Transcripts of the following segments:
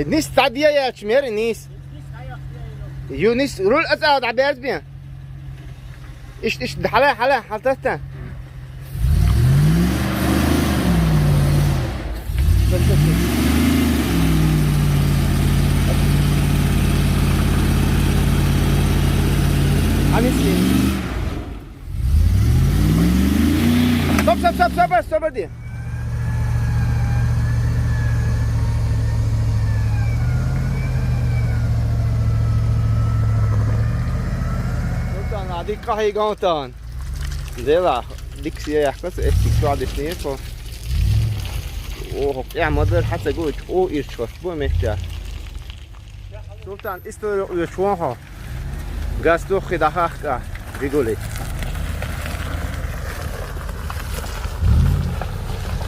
نیست تعدیه یا چمیری نیست یو نیست رول اتعاد عبیرت بیا إيش حلا حطيتها عم يصير صبر دي هذيك قهي قوتان ديلا ديك سياح بس احكي شو عاد شنيفو اوه يا مدر حتى قلت او ايرشوت بو مهجا سلطان استو يشوها قاستو خداخا بيقولي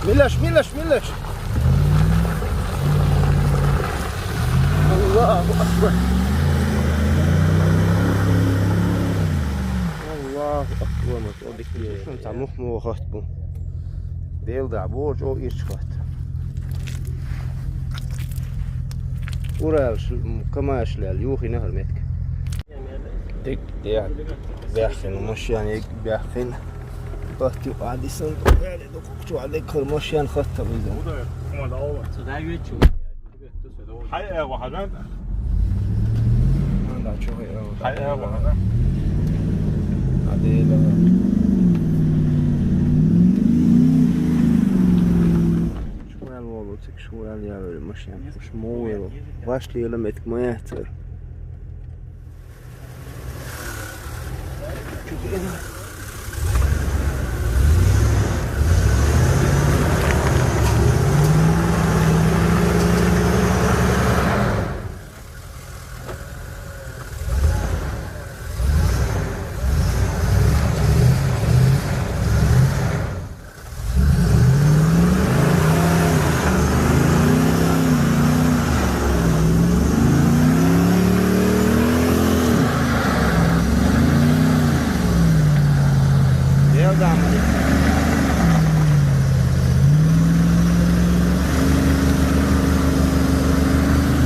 ملش الله اكبر الله أكبر ما تقول لك شو أنت مخمو خطبو ديل دعبورج أو إيش خط ورال كماش لليوخي نهر متك ديك ديال بيحخن ومشيان بيحخن بحكي وعدي صندوق يعني دكتور عليك المشيان خطة بيزن حقيقة واحدة ما عندك شو هي حقيقة واحدة عديلة شو هالوضع شو هاليالو المشيان مش مويلو واش لي لمتك ما يهتر شوف كده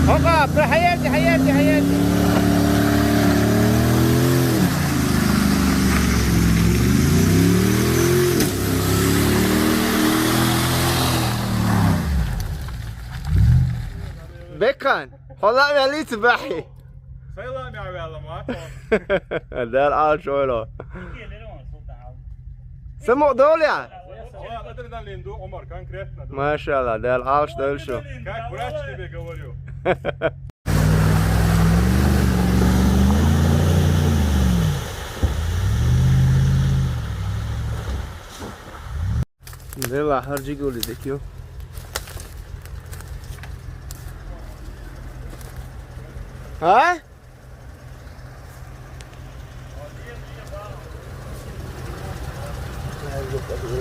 هوبا حياتي بكن والله ما لي تبحي سلام يا عيال ما ده العال شويلو سمو دول يعني ما شاء الله ده العال دول شو ده هرجي قولي देखियो ها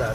لا